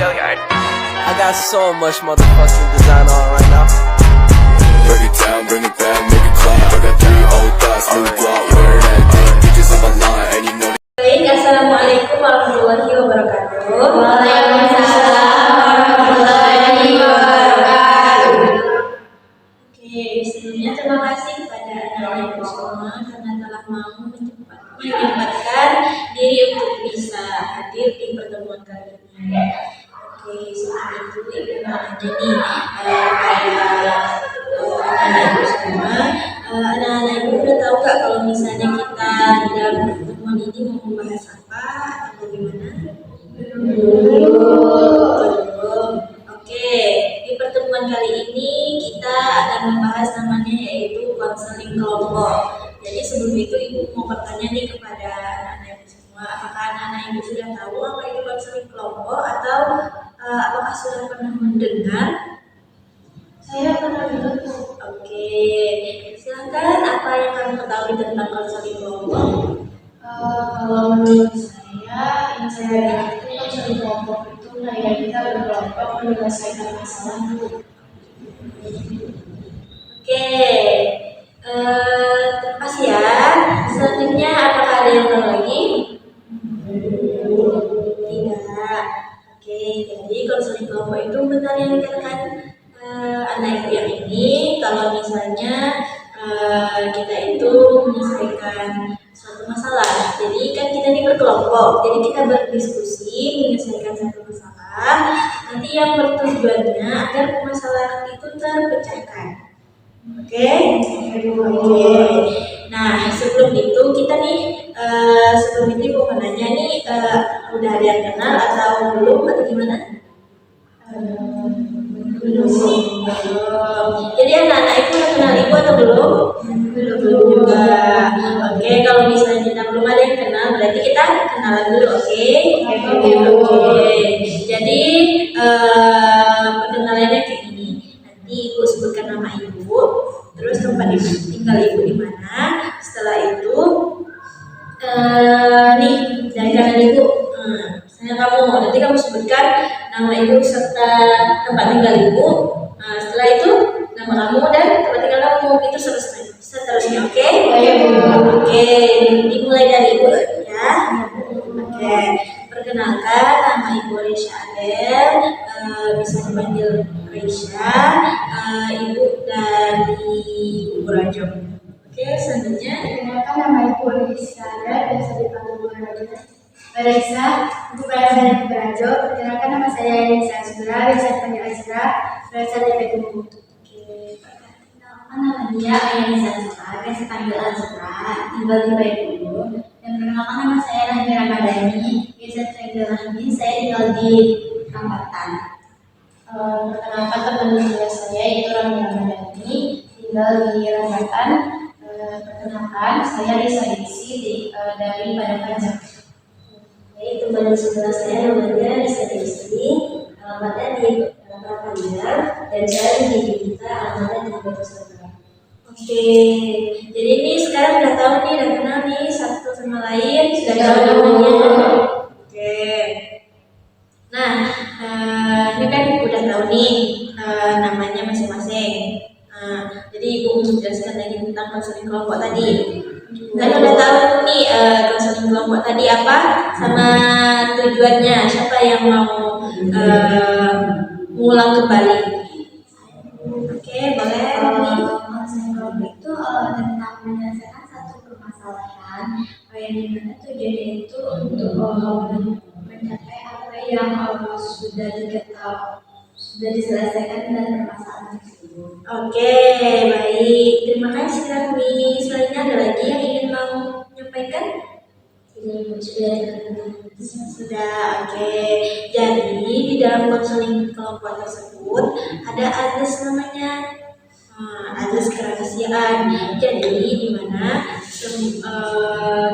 I got so much motherfucking design on right now. Break it down, bring it back, make it clap. I got 3 old thoughts, new block, where that thing. Bitches on my line, and you know. Baik, assalamualaikum warahmatullahi wabarakatuh. Waalaikumsalam warahmatullahi wabarakatuh. Oke, sebelumnya terima kasih kepada anak-anak semua karena telah mau menyempatkan diri untuk bisa hadir di pertemuan kali ini. Oke, sebelum itu ibu mau aja nih anak-anak ibu semua. Anak-anak ibu udah tahu gak kalau misalnya kita di dalam pertemuan ini mau membahas apa atau bagaimana? Belum. Oke, di pertemuan kali ini kita akan membahas namanya yaitu konseling kelompok. Jadi sebelum itu ibu mau bertanya nih kepada anak-anak ibu semua, apakah anak-anak ibu sudah tahu apa itu konseling kelompok atau apakah sudah pernah mendengar? Saya pernah dengar. Oke, silakan apa yang kamu ketahui tentang konseling kelompok? Kalau menurut saya, yang saya dengar itu konseling kelompok itu kayak kita berkelompok menyelesaikan masalah dulu. Oke, terima kasih ya. Selanjutnya apakah ada yang tahu lagi? Tidak. Oke, jadi konseling kelompok itu benar yang dikatakan anak ibu yang ini, kalau misalnya kita itu menyelesaikan suatu masalah. Jadi kan kita ini berkelompok, jadi kita berdiskusi menyelesaikan satu masalah. Nanti yang bertujuannya agar permasalahan itu terpecahkan. Oke. Nah, sebelum itu kita nih, sebelum itu mau nanya nih, udah ada yang kenal atau belum atau gimana? Belum. Jadi anak-anak itu udah kenal ibu atau belum? Belum juga. Oke, kalau misalnya kita belum ada yang kenal, berarti kita kenalan dulu, oke? Oke. Jadi perkenalannya kayak gini. Nanti ibu sebutkan nama ibu, terus tempat ibu tinggal ibu di mana. Setelah itu, nih dari kanan ibu. Misalnya kamu, nanti kamu sebutkan nama ibu serta tempat tinggal ibu. Setelah itu nama kamu dan tempat tinggal kamu, itu seterusnya, oke? Oke, dimulai dari ibu ya. Oke, perkenalkan nama ibu Reisha Adel, bisa dipanggil Reisha, ibu dari Burajo. Oke, selanjutnya Perkenalkan nama ibu Reisha Adel, bisa dipanggil Bu Reisha, ibu berasal dari Burajo. Perkenalkan nama saya Reisha Azra, bisa dipanggil Azra, berasal dari Bandung. Nama dia Ayani Azra, biasa dipanggil Azra, tinggal di Bandung. Dan perkenalkan nama saya Rahmi Ramadhani, biasa dipanggil Rahmi, saya tinggal di Rambatan. Perkenalkan teman kuliah saya itu Rahmi Ramadhani, tinggal di Rambatan. Perkenalkan saya Lisa Desi dari Padang Panjang. itu teman sebelah saya namanya Lisa Desi, alamatnya di Prapanjang, dan saya di kita alamatnya di Batu. Oke, jadi ini sekarang udah tahu nih, udah kenal nih satu sama lain, sudah tahu namanya. Oke. Nah, ini kan udah tahu nih namanya masing-masing. Jadi ibu menjelaskan lagi tentang konseling kelompok tadi. Kan udah tahu nih konseling kelompok tadi apa sama tujuannya. Siapa yang mau mengulang kembali? Oke, boleh. Konseling kelompok itu tentang menyelesaikan satu permasalahan yang dimana tujuannya itu untuk mencapai apa yang sudah diselesaikan dan permasalahan tersebut. Oke, baik. Terima kasih Rami. Selanjutnya ada lagi yang ingin mau menyampaikan? Sudah. Oke. Jadi di dalam konseling kelompok tersebut ada azas namanya azas kerahasiaan. Jadi di mana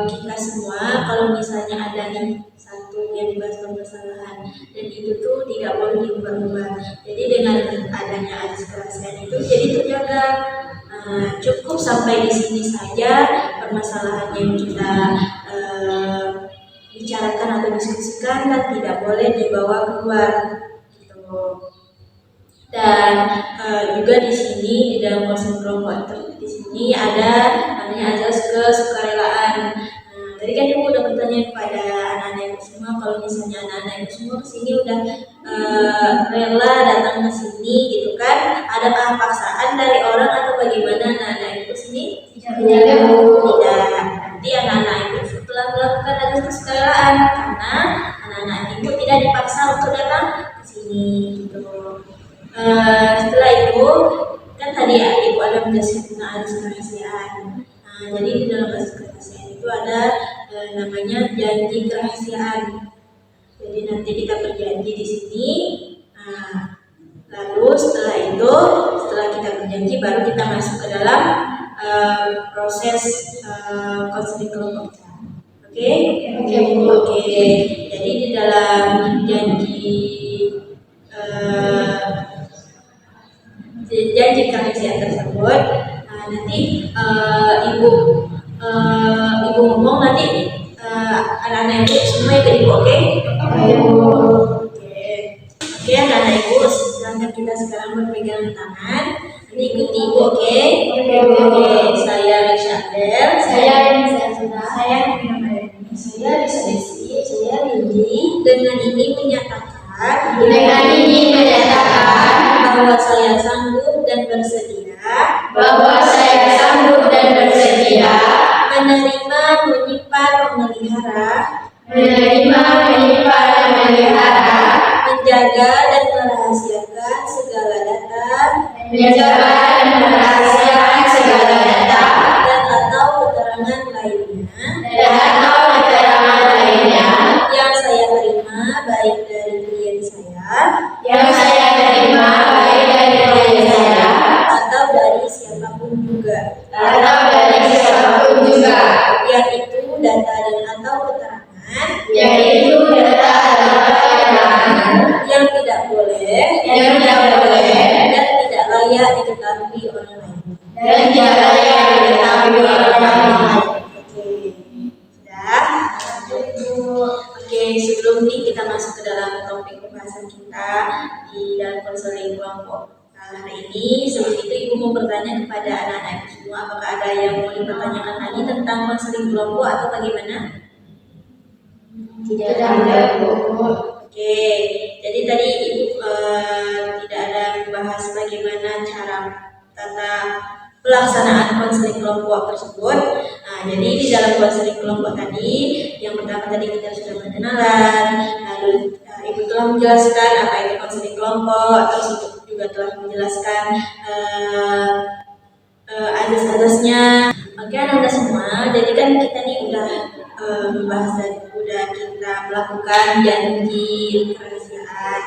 kita semua kalau misalnya ada nih satu yang dibahas permasalahan dan itu tuh tidak boleh diubah-ubah. Jadi dengan adanya azas kerahasiaan itu jadi terjaga. Cukup sampai di sini saja permasalahan yang kita dibicarakan atau diskusikan dan tidak boleh dibawa keluar gitu. Dan juga di sini di dalam konseling kelompok di sini ada namanya azas kesukarelaan. Tadi kan ibu udah bertanya kepada anak-anak ibu semua, kalau misalnya anak-anak ibu semua kesini udah rela datang ke sini gitu kan, adakah paksaan dari orang atau bagaimana anak-anak ibu sini? Tidak. Nanti anak-anak ibu setelah melakukan azas kesukarelaan karena anak-anak ibu tidak dipaksa untuk datang ke sini gitu. Setelah itu kan tadi ibu ada menjelaskan tentang azas kerahasiaan. Jadi di dalam azas kerahasiaan itu ada namanya janji kerahasiaan. Jadi nanti kita berjanji di sini. Lalu setelah kita berjanji baru kita masuk ke dalam proses konseling kelompok. Oke. Jadi di dalam janji kerahasiaan tersebut nanti ibu ngomong nanti anak-anak ibu semua ikut ibu, oke? Oke, anak-anak ibu silahkan kita sekarang berpegangan tangan. Nanti ikuti ibu, oke? Saya Rishabel, saya Lisa Desi, saya Lindi. Dengan ini menyatakan bahwa saya sanggup dan bersedia menerima, menyimpan, memelihara, menjaga dan merahasiakan segala data, dan atau keterangan lainnya, yang saya terima baik dari klien saya, atau dari siapapun juga, yaitu data dan atau keterangan yang tidak boleh dan tidak layak diketahui orang lain. Oke, sebelum ini kita masuk ke dalam topik pembahasan kita di dalam konseling kelompok hari ini. Sebelum itu ibu mau bertanya kepada anak-anak ibu semua, apakah ada yang mau dipertanyakan lagi tentang konseling kelompok atau bagaimana? Tidak ada, Bu. Oke, jadi tadi ibu tidak ada membahas bagaimana cara tata pelaksanaan konseling kelompok tersebut. Jadi di dalam konseling kelompok tadi, yang pertama tadi kita sudah berkenalan, lalu ibu telah menjelaskan apa itu konseling kelompok, terus ibu juga telah menjelaskan azas-azasnya. Oke, anak-anak semua, jadi kan kita nih udah membahas dan udah kita melakukan janji kerahasiaan.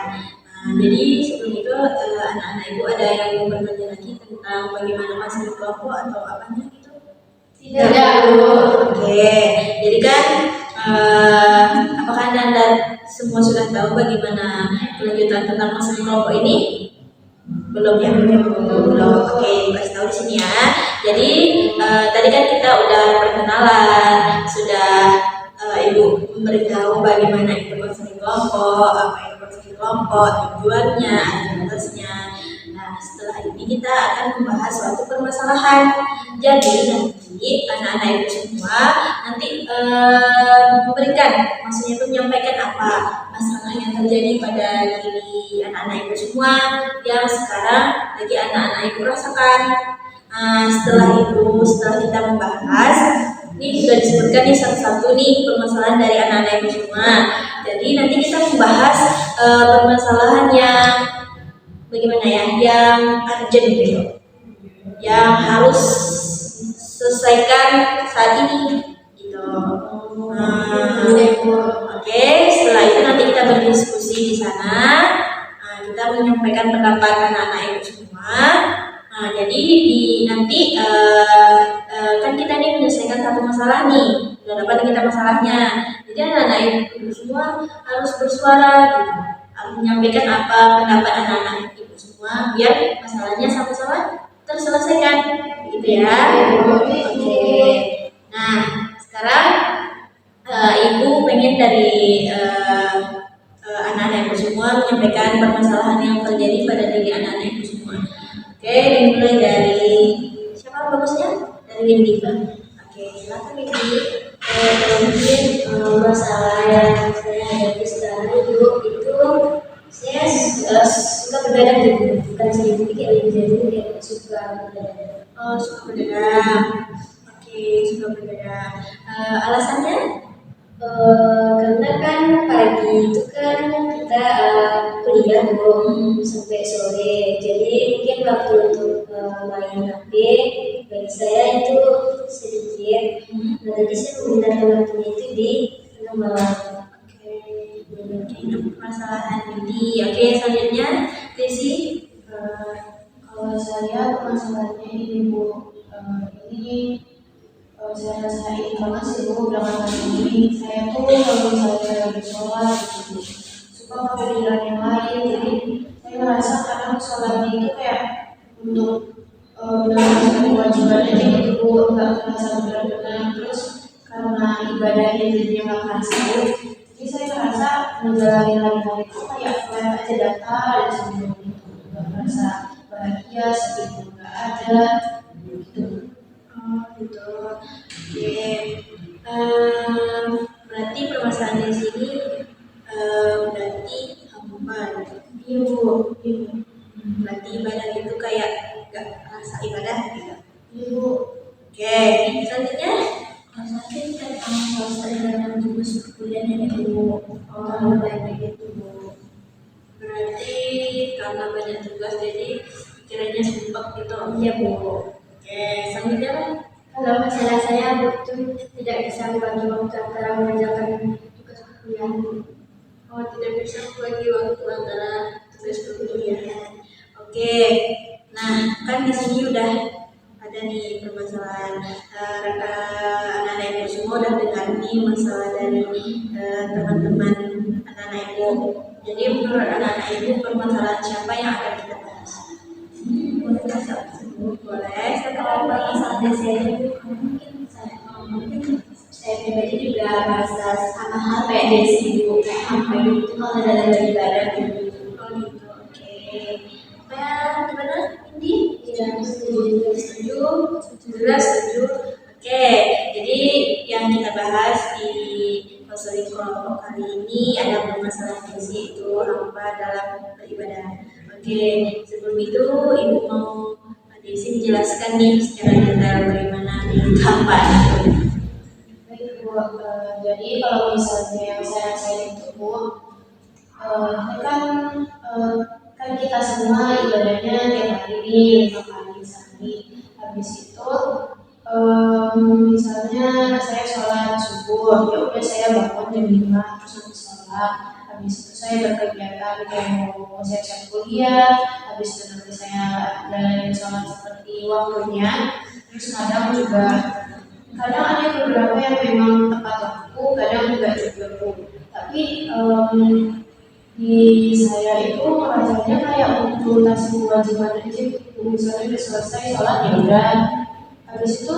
Jadi sebelum itu anak-anak ibu ada yang mau bertanya lagi tentang bagaimana konseling kelompok atau apanya gitu? Tidak, Bu. Oke, jadi kan apakah anda semua sudah tahu bagaimana kelanjutan tentang konseling kelompok ini? Belum ya? Belum. Oke, kasih tahu di sini ya. Jadi tadi kan kita udah perkenalan, sudah ibu memberitahu bagaimana itu konseling kelompok, apa itu konseling kelompok, tujuannya, aktivitasnya. Nah, setelah ini kita akan membahas suatu permasalahan. Jadi nanti anak-anak ibu semua nanti memberikan, maksudnya itu menyampaikan apa masalah yang terjadi pada diri anak-anak ibu semua yang sekarang lagi anak-anak ibu rasakan. Setelah kita membahas, ini sudah disebutkan nih satu-satu nih permasalahan dari anak-anak ibu semua. Jadi nanti kita membahas permasalahan yang bagaimana ya, yang urgent gitu, yang harus selesaikan saat ini gitu. Oke, setelah itu nanti kita berdiskusi di sana. Kita menyampaikan pendapat anak-anak ibu semua. Jadi nanti kan kita nih menyelesaikan satu masalah nih, udah dapat kita masalahnya. Jadi anak-anak ibu semua harus bersuara gitu, harus menyampaikan apa pendapat anak-anak ibu semua biar masalahnya sama-sama terselesaikan, gitu ya. Oke. Nah, sekarang Ibu pengen dari anak-anak ibu semua menyampaikan permasalahan yang terjadi pada diri anak-anak ibu semua. Oke, dimulai dari siapa bagusnya? Dari Windy. Oke, silakan Windy. Mungkin masalah yang saya hadapi sekarang itu saya suka begadang gitu, bukan sedikit lebih jadi kayak suka begadang. Oh, suka begadang. Oke, suka begadang. Alasannya? Karena kan pagi itu kan kita kuliah sampai sore, jadi mungkin waktu untuk main HP bagi saya itu sedikit. Nah, tadi saya menggunakan waktunya itu di tengah malam. Oke, itu permasalahan ini. Oke, selanjutnya Desi. Kalau saya permasalahannya ini Bu, ini saya rasain banget sih Bu belakangan ini. Saya tuh kalau misalnya lagi sholat gitu, suka kepikiran yang lain. Jadi saya ngerasa kadang sholat itu kayak untuk melakukan kewajiban aja gitu Bu, nggak merasa benar-benar. Terus karena ibadahnya jadinya nggak kerasa, jadi saya ngerasa menjalani hari-hari itu kayak flat aja, datar aja sebelum itu, nggak merasa bahagia, sedih nggak ada gitu. Oh gitu. Oke. Berarti permasalahan di sini berarti hamba. Iya Bu. Berarti ibadah itu kayak nggak rasa ibadah gitu. Iya Bu. Oke. Selanjutnya. Saya kan selesai dengan tugas kuliahnya itu banyak itu. Berarti karena banyak tugas jadi pikirannya sumpah gitu. Iya Bu. Oke. Selanjutnya. Kalau masalah saya itu tidak bisa membagi waktu antara mengerjakan tugas kuliah. Oh, tidak bisa membagi waktu antara tugas kuliah. Oke. Nah, kan di sini udah ada nih permasalahan anak-anak ibu semua udah dengar nih masalah dari teman-teman anak-anak ibu. Jadi menurut anak-anak ibu permasalahan siapa yang akan kita bahas? Boleh. Kalau masalah saya itu mungkin saya pribadi juga merasa sama hal kayak Desi Bu, kayak apa itu kalau dalam beribadah gitu. Oh gitu. Oke. Gimana? Ini? Tidak setuju. Setuju. Oke, jadi yang kita bahas di konseling kelompok kali ini ada permasalahan gizi itu apa dalam beribadah. Oke, sebelum itu Ibu mau Desi menjelaskan nih secara detail bagaimana apa itu. Baik Bu, jadi kalau misalnya yang saya rasain itu Bu, kan kita semua ibadahnya tiap hari 5 kali sehari. Habis itu misalnya saya sholat subuh, ya udah saya bangun jam 5 terus nanti sholat. Habis itu saya berkegiatan kayak mau siap-siap kuliah. Habis itu nanti saya jalanin sholat seperti waktunya. Terus kadang ada beberapa yang memang tepat waktu, kadang enggak juga Bu. Tapi di saya itu rasanya kayak untuk tasik kewajiban aja. Misalnya udah selesai sholat ya udah, habis itu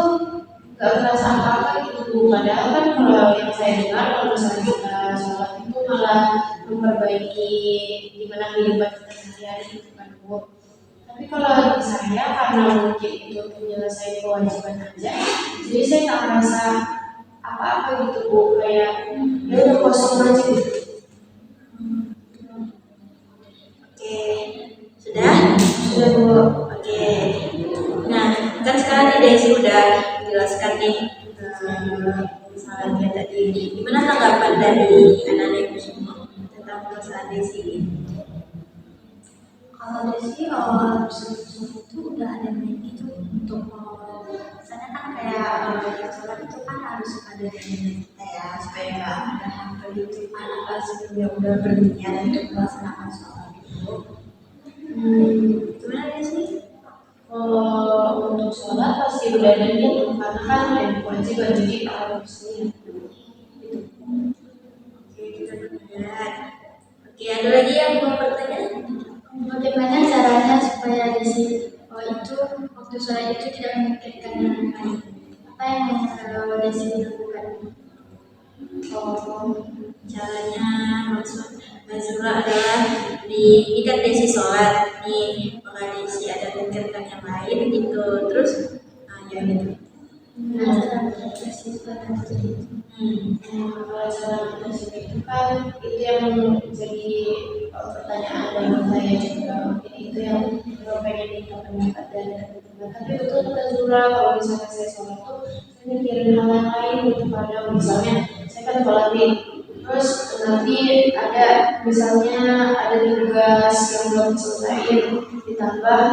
nggak kerasa apa-apa gitu. Padahal kan kalau yang saya dengar kalau misalnya kita sholat itu malah memperbaiki gimana kehidupan kita sehari-hari gitu kan Bu. Tapi kalau di saya karena mungkin itu menyelesaikan kewajiban aja, jadi saya nggak merasa apa-apa gitu Bu, kayak ya udah kosong aja gitu. Oke, sudah Bu. Oke. Nah, kan sekarang nih Desi udah menjelaskan nih masalahnya tadi. Gimana tanggapan dari anak-anak ibu semua tentang permasalahan Desi ini? Kalau Desi itu udah ada gitu untuk misalnya kan kayak yang sholat itu kan harus ada kita ya supaya nggak ada hal gitu anak sebelumnya udah berniat untuk melaksanakan sholat itu. Gimana Desi? Kalau untuk sholat pasti udah ada niat karena kan yang kewajiban jadi harus niat. Oke, kita berniat. Oke, ada lagi yang mau bertanya? Bagaimana caranya supaya Desi itu waktu sholat itu tidak memikirkan yang lain? Apa yang Desi lakukan? Caranya maksud Nazrullah adalah di kan Desi sholat nih, maka Desi ada kegiatan yang lain gitu, terus ya gitu. Kalau cara mengatasi itu kan itu yang menjadi pertanyaan dari saya juga, mungkin itu yang pengen minta pendapat dari teman-teman. Tapi betul kata Zura, kalau misalnya saya sholat tuh saya mikirin hal yang lain gitu, kadang misalnya saya kan sholat nih, terus nanti ada misalnya ada tugas yang belum selesai, ditambah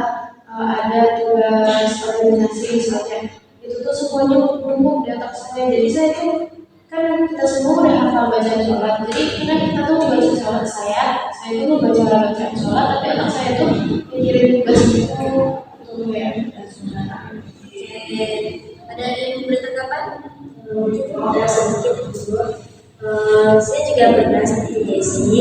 ada tugas organisasi misalnya, itu tuh semuanya numpuk di otak saya. Jadi saya tuh kan kita semua udah hafal bacaan sholat, jadi kita tuh baca sholat saya tuh baca bacaan sholat, tapi anak saya tuh mikirin tugas itu tuh ya. Ada yang bertanggapan? Ada sedikit dulu. Saya juga pernah seperti Desi,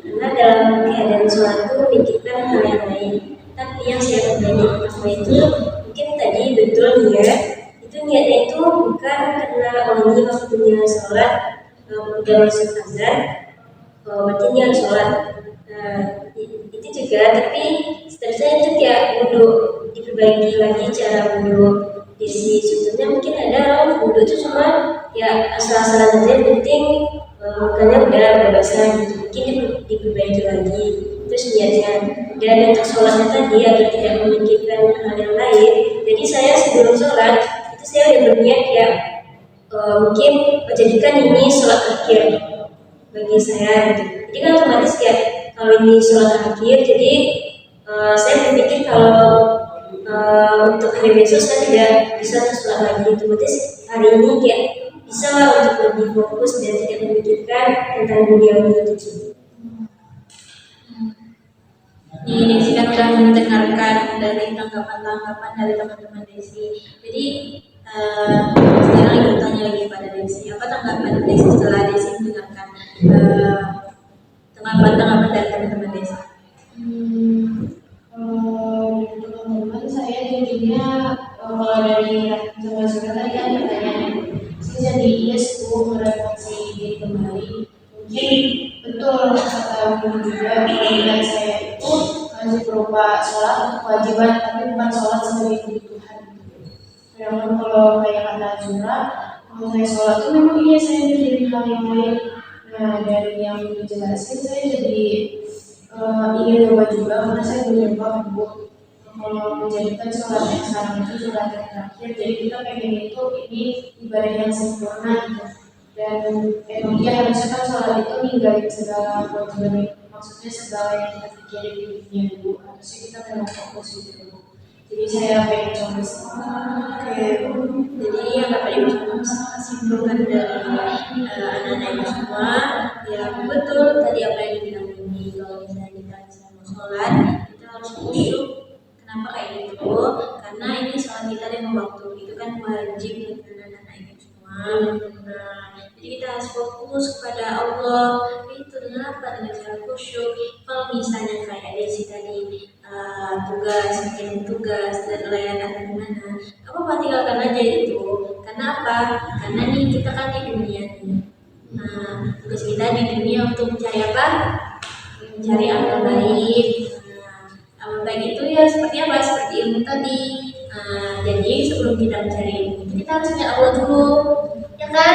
karena dalam keadaan sholat itu memikirkan hal yang lain. Tapi yang saya perbaiki pertama itu mungkin tadi betul ya. Itu niatnya itu bukan karena ini waktunya sholat udah masuk azan, berarti niat sholat. Itu juga, tapi seterusnya itu kayak wudhu, diperbaiki lagi cara wudhu. Jadi sebetulnya mungkin ada orang wudhu itu cuma ya asal-asalan aja, penting makanya udah basah gitu, mungkin diperbaiki lagi. Terus niatnya, dan untuk sholatnya tadi agar tidak memikirkan hal yang lain. Jadi saya sebelum sholat itu saya udah berniat ya mungkin menjadikan ini sholat akhir bagi saya gitu. Jadi kan otomatis kayak kalau ini sholat akhir, jadi saya berpikir kalau untuk hari besok saya tidak bisa sholat lagi, otomatis hari ini kayak bisa lah untuk lebih fokus dan tidak memikirkan tentang dunia itu. Ini Desi kan sudah mendengarkan dari tanggapan-tanggapan dari teman-teman Desi. Jadi sekarang ingin tanya lagi pada Desi, apa tanggapan Desi setelah Desi mendengarkan tanggapan-tanggapan dari teman-teman Desi? Teman-teman saya jadinya kalau dari teman-teman tadi kan pertanyaan, saya jadi yes merefleksi diri kembali. Mungkin betul kata Bung juga, panggilan saya itu masih berupa sholat untuk kewajiban, tapi bukan sholat sebagai kebutuhan. Sedangkan kalau kayak kata Zura, kalau saya sholat itu memang iya saya mikirin hal yang lain. Nah dari yang dijelasin saya jadi ingin coba juga, karena saya belum nyoba kalau menjadikan sholat yang sekarang itu sholat yang terakhir. Jadi kita pengen itu ini ibadah yang sempurna gitu. Dan emang dia harusnya kan sholat itu ninggalin segala kewajiban, maksudnya segala yang kita pikirin di dunia dulu, harusnya kita memang fokus gitu dulu. Jadi saya pengen coba Oke, jadi yang dapat Ibu simpulkan dari anak-anak Ibu semua, ya betul tadi apa yang dibilang ini, kalau misalnya kita mau sholat kita harus khusyuk. Kenapa kayak gitu? Karena ini sholat kita lima waktu, itu kan wajib bagi anak-anak Ibu semua. Jadi kita harus fokus kepada Allah. Itu kenapa dengan cara khusyuk. Kalau misalnya kayak Desi tadi tugas dan layanan di mana, apa tinggalkan aja itu. Karena apa? Karena nih kita kan di dunia nih. Nah, tugas kita di dunia untuk mencari apa? Mencari amal baik. Amal baik itu ya seperti apa? Seperti ilmu tadi. Jadi sebelum kita mencari ilmu, kita harus ingat Allah dulu. Ya kan?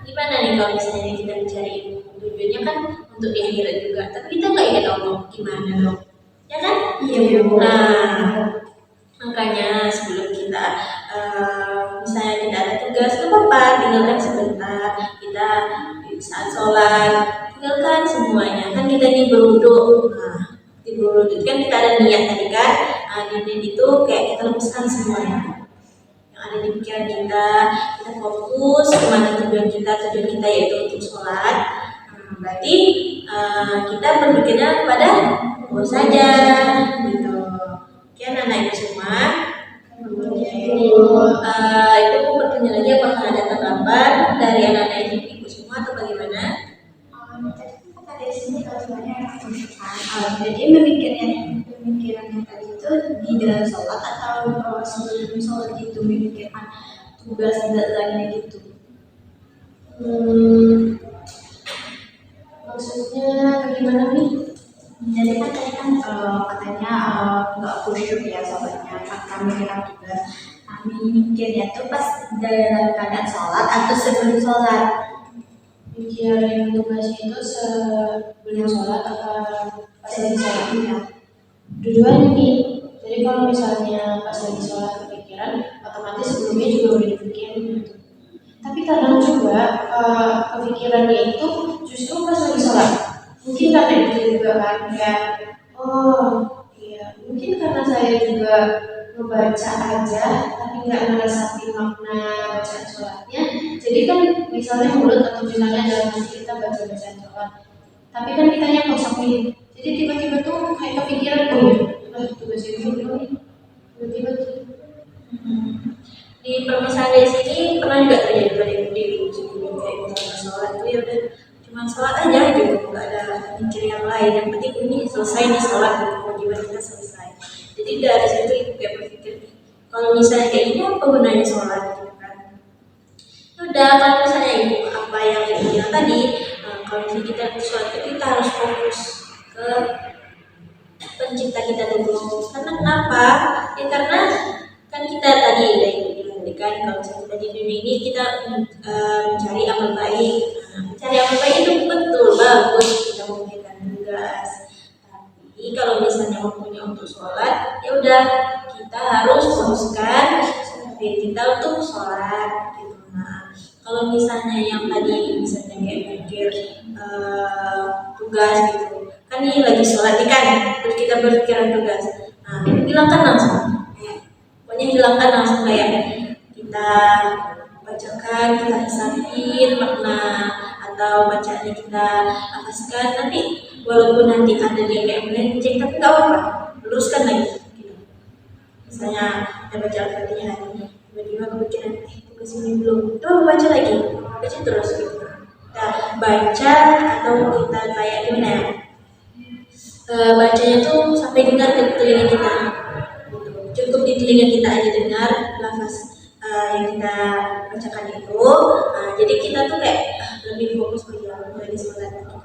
Gimana nih kalau misalnya kita mencari ilmu, tujuannya kan untuk di akhirat juga, tapi kita nggak ingat Allah, gimana dong? Ya kan? Iya. Nah, makanya sebelum kita misalnya kita ada tugas, nggak apa-apa, tinggalkan sebentar. Kita saat sholat, tinggalkan semuanya. Kan kita ini berwudu. Di wudu itu kan kita ada niat tadi kan? Niat itu kayak kita lepaskan semuanya ada di pikiran kita fokus kemana tujuan kita yaitu untuk sholat. Berarti kita berpikirnya kepada Allah saja gitu. Oke anak-anak Ibu semua, Ibu bertanya lagi apakah ada tanggapan dari anak-anak Ibu semua atau bagaimana? Jadi pemikirannya tadi itu di dalam sholat atau sebelum sholat itu memikirkan tugas dan lainnya gitu. Hmm, maksudnya bagaimana nih? Jadi kan tadi kan katanya nggak khusyuk ya sholatnya. Kan kami kira juga kami mikirnya tuh pas dalam keadaan sholat atau sebelum sholat. Mikirin tugasnya itu sebelum sholat atau pas lagi sholat? Ya. Dua-duanya nih. Jadi kalau misalnya pas lagi sholat kepikiran, otomatis sebelumnya juga udah dipikirin gitu. Tapi kadang juga kepikirannya itu justru pas lagi sholat. Mungkin karena itu juga kan kayak, oh iya, mungkin karena saya juga ngebaca aja, tapi nggak ngerasain makna bacaan sholatnya. Jadi kan misalnya mulut atau misalnya dalam hati kita baca bacaan sholat, tapi kan kitanya kosong nih. Jadi tiba-tiba tuh kayak kepikiran, oh ya, tugas ini belum nih. Tiba-tiba tuh. Di permasalahan dari sini pernah nggak terjadi pada diri sendiri kayak misalnya sholat tuh ya udah cuma sholat aja gitu, nggak ada mikir yang lain, yang penting ini selesai nih sholat gitu, kewajiban kita selesai. Jadi dari situ ibu kayak berpikir kalau misalnya kayak gini apa gunanya sholat gitu kan. Udah kalau misalnya ibu apa yang ibu bilang tadi, kalau misalnya kita sholat itu kita harus fokus ke pencipta kita dulu. Karena kenapa? Ya karena kan kita tadi udah bilang kan kalau misalnya kita di dunia ini kita mencari amal baik. Mencari amal baik itu betul bagus, kita mengerjakan tugas. Tapi kalau misalnya waktunya untuk sholat, ya udah kita harus fokuskan diri kita untuk sholat gitu. Nah, kalau misalnya yang tadi misalnya kayak mikir tugas gitu, kan ini lagi sholat nih kan, terus kita berpikiran tugas. Nah, hilangkan langsung. Pokoknya hilangkan langsung kayak kita bacakan, kita hisapin makna atau bacaannya kita hafazkan. Nanti walaupun nanti ada dia kayak melenceng, tapi nggak apa-apa, luruskan lagi. Gitu. Misalnya kita baca Al-Fatihah ini, tiba-tiba kepikiran, tugas ini belum, coba baca lagi, baca terus gitu. Kita baca atau kita kayak gimana ya? Bacanya tuh sampai dengar ke telinga kita. Cukup di telinga kita aja dengar lafaz yang kita bacakan itu. Jadi kita tuh kayak lebih fokus pada lagi sholat gitu.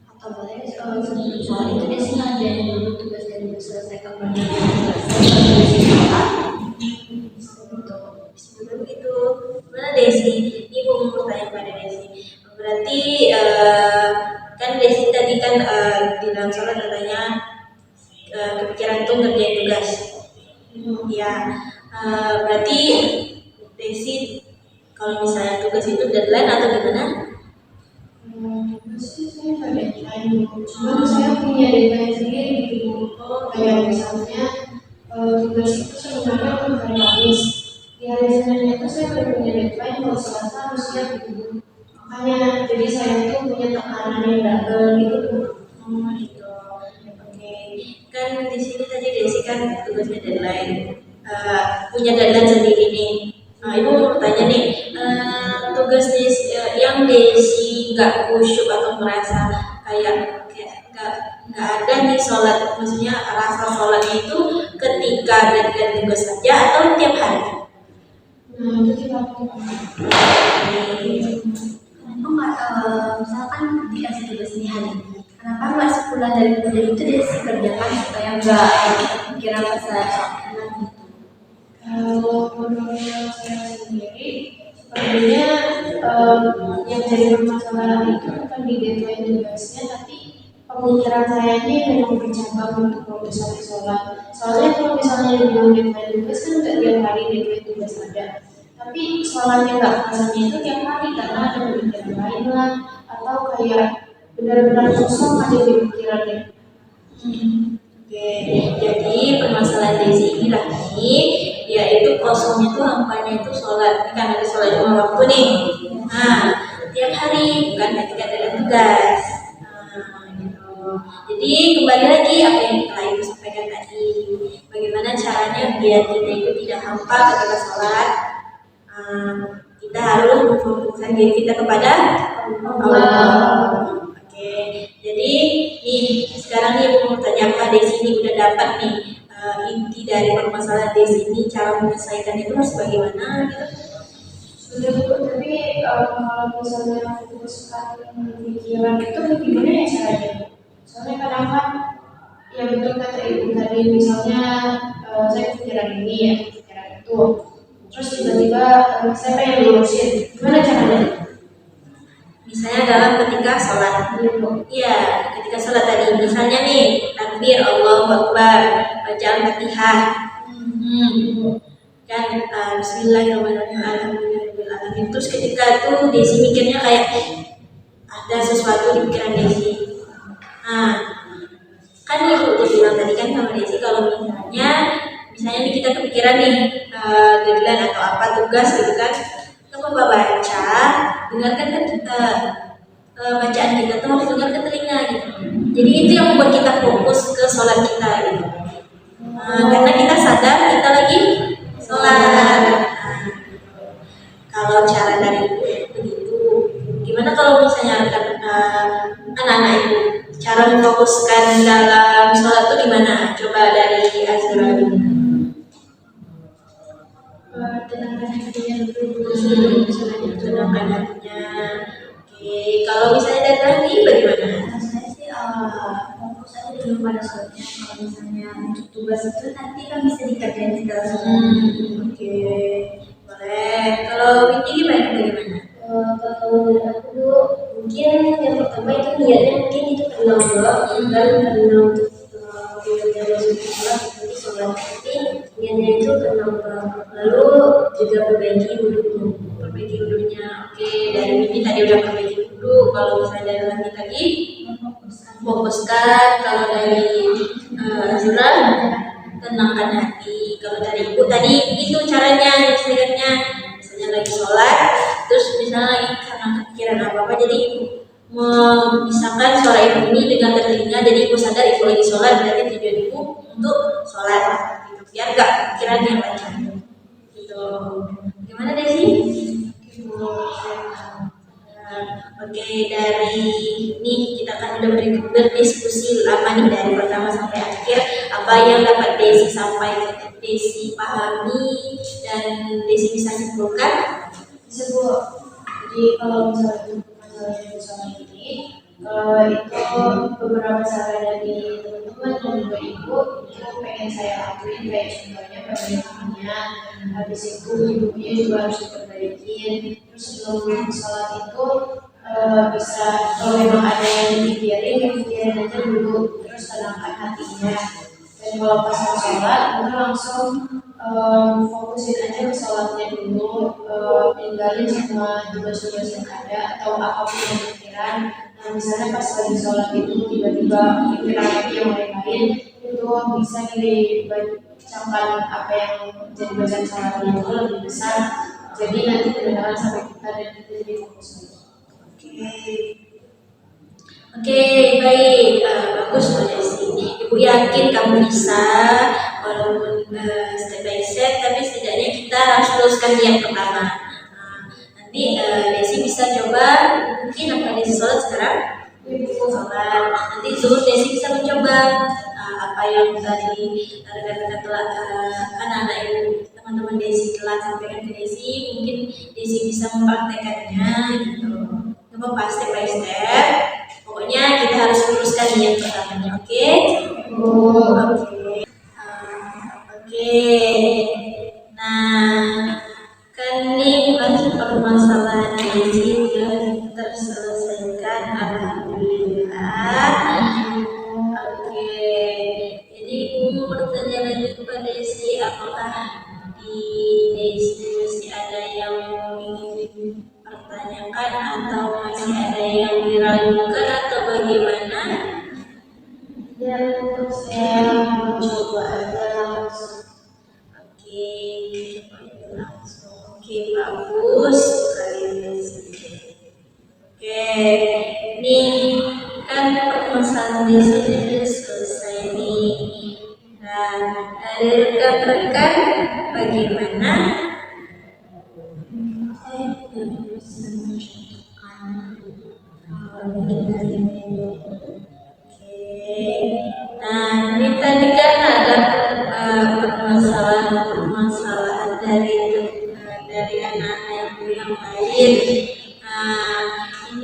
Atau boleh kalau sebelum sholat itu biasanya ada yang dulu tugas dari diselesaikan sholat. Sebelum itu, mana Desi? Ibu mau tanya pada Desi. Berarti kan Desi tadi kan di dalam sholat katanya kepikiran itu ngerjain tugas. Ya, berarti Desi kalau misalnya tugas itu deadline atau gimana? Pasti saya nggak deadline, cuma saya punya deadline sendiri gitu. Kayak misalnya tugas itu sebenarnya untuk hari Kamis. Di hari Senin itu saya baru punya deadline, kalau Selasa harus siap gitu. Makanya jadi saya itu punya tekanan yang double gitu. Gitu. Oke. Kan di sini tadi Desi kan tugasnya deadline, punya deadline sendiri nih. Nah, ibu mau tanya nih, tugas Desi, yang Desi nggak khusyuk atau merasa kayak nggak ada nih sholat, maksudnya rasa sholatnya itu ketika deadline tugas saja atau tiap hari? Nah itu kita misalkan dikasih tugas ini hari ini, kenapa nggak sebulan dari kemudian itu dia kerjakan supaya nggak pikiran pasal sholat gitu. Kalau menurut saya sendiri, sepertinya yang jadi permasalahan itu bukan di deadline tugasnya, tapi pemikiran saya ini memang bercabang untuk kalau misalnya sholat. Soalnya kalau misalnya dibilang deadline tugas kan nggak tiap hari deadline tugas ada, tapi sholatnya nggak rasanya itu tiap hari karena ada pemikiran lain lah, atau kayak benar-benar kosong aja di pikirannya. Oke, jadi permasalahan Desi ini lagi, yaitu kosongnya tuh hampanya itu sholat. Ini kan ada sholat lima waktu nih. Nah, tiap hari bukan ketika ada tugas. Gitu. Jadi kembali lagi apa yang telah ibu sampaikan tadi, bagaimana caranya biar kita itu tidak hampa ketika sholat. Kita harus memfokuskan diri kita kepada Allah. Oke, jadi nih sekarang nih aku mau tanya apa Desi ini udah dapat nih inti dari permasalahan Desi ini, cara menyelesaikan itu harus bagaimana gitu? Sudah Bu, tapi kalau misalnya fokuskan pikiran itu gimana ya caranya? Soalnya kadang kan ya betul kata ibu tadi, misalnya saya pikiran ini ya, pikiran itu, terus tiba-tiba saya pengen lurusin, gimana caranya? Misalnya dalam ketika sholat, iya, ketika sholat tadi, misalnya nih takbir Allahu Akbar, baca Al-Fatihah, kan Bismillahirrahmanirrahim, Alhamdulillahirrahmanirrahim. Terus ketika itu Desi mikirnya kayak ada sesuatu di pikiran Desi. Nah, kan ibu udah bilang tadi kan sama Desi kalau misalnya nih kita kepikiran nih deadline atau apa tugas gitu kan, coba baca, dengarkan kan kita bacaan kita tuh harus dengar ke telinga gitu. Jadi itu yang membuat kita fokus ke sholat kita gitu. Karena kita sadar kita lagi sholat. Kalau cara dari ibu begitu, gimana kalau misalnya anak-anak ibu cara memfokuskan dalam sholat itu gimana? Coba dari Azra dulu. Tenangkan hatinya dulu. Tenangkan hatinya. Oke, kalau misalnya dari Rani bagaimana? Saya sih fokus aja dulu pada sholatnya. Kalau misalnya untuk tugas itu nanti kan bisa dikerjain setelah sholat. Oke, boleh. Kalau Windy bagaimana? Kalau dari aku mungkin yang pertama itu niatnya mungkin itu karena Allah, bukan karena untuk mengejar Rasulullah nanti sholat, tapi niatnya itu karena Allah. Lalu juga perbaiki wudhunya. Oke, dari ini tadi udah perbaiki wudhu. Kalau misalnya dari lagi tadi fokuskan. Kalau dari Azura tenangkan hati. Kalau dari ibu tadi itu caranya istilahnya, misalnya lagi sholat, terus misalnya lagi karena kepikiran apa jadi memisahkan suara ibu ini dengan telinga, jadi ibu sadar ibu lagi sholat, berarti tujuan ibu untuk sholat gitu, biar gak pikiran yang lain gitu. Gimana Desi? Oke, dari ini kita kan udah berdiskusi lama nih dari pertama sampai akhir. Apa yang dapat Desi sampaikan, Desi pahami dan Desi bisa simpulkan? Bisa Bu. Jadi kalau misalnya untuk masalahnya bersama ini, itu beberapa saran dari teman-teman dan juga ibu itu pengen saya lakuin, kayak contohnya perbaikannya. Habis itu ibunya juga harus diperbaikin. Terus sebelum sholat itu bisa kalau memang ada yang dipikirin aja dulu, terus tenangkan hatinya. Dan kalau pas mau sholat itu langsung fokusin aja ke sholatnya dulu, tinggalin semua tugas-tugas yang ada atau apapun yang pikiran. Nah misalnya pas lagi sholat itu tiba-tiba pikiran lagi yang lain-lain, itu bisa dibacakan apa yang jadi bacaan sholatnya itu lebih besar, jadi nanti kedengaran sampai kita dan kita jadi fokus lagi. Oke, baik, bagus Bu Desi. Ibu yakin kamu bisa, walaupun step by step, tapi setidaknya kita harus teruskan yang pertama. Nanti Desi bisa coba, mungkin apa Desi sholat sekarang? Sholat. Nanti Zuhur Desi bisa mencoba apa yang tadi anak-anak ibu, teman-teman Desi telah sampaikan ke Desi, mungkin Desi bisa mempraktekannya gitu. Coba pas step by step. Pokoknya kita harus luruskan yang pertamanya, oke? Oke. Nah, kan ini permasalahan Desi sudah terselesaikan, alhamdulillah. Oke. Jadi mau bertanya lagi kepada Desi, apakah di Desi masih ada yang ingin pertanyakan atau masih ada yang diragukan atau bagaimana? Ya, untuk saya mencoba aja langsung. Oke, langsung. Oke, bagus sekali. Oke, ini kan permasalahan di sini sudah selesai nih. Nah, dari rekan-rekan bagaimana? Nah, ini tadi kan ada permasalahan dari anak-anak yang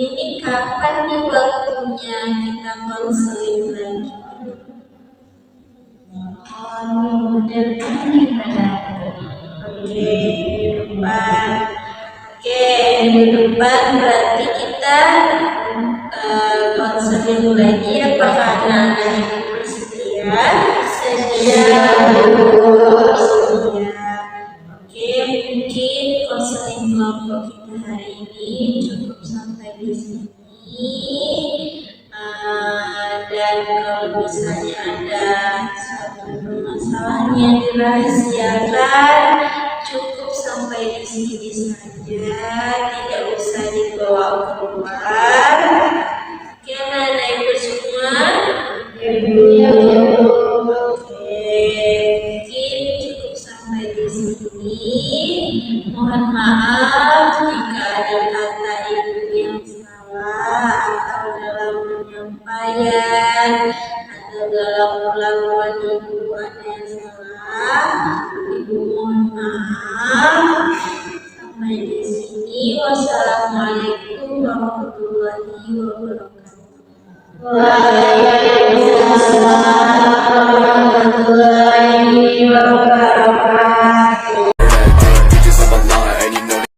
ini kapan nih waktunya kita konseling lagi? Minggu depan berarti kita konseling lagi. Apakah anak-anak yang bersedia? Sedia. Mungkin konseling kelompok kita hari ini cukup sampai di sini. Dan kalau misalnya ada suatu permasalahan yang dirahasiakan, cukup sampai di sini saja, tidak usah dibawa keluar. Oke, anak-anak ibu semua. Mungkin cukup sampai di sini. Mohon maaf jika ada kata ibu yang salah atau dalam penyampaian atau dalam perlakuan ibu ada yang salah. Ibu mohon maaf. Sampai di sini. Wassalamualaikum warahmatullahi wabarakatuh. Waalaikumsalam.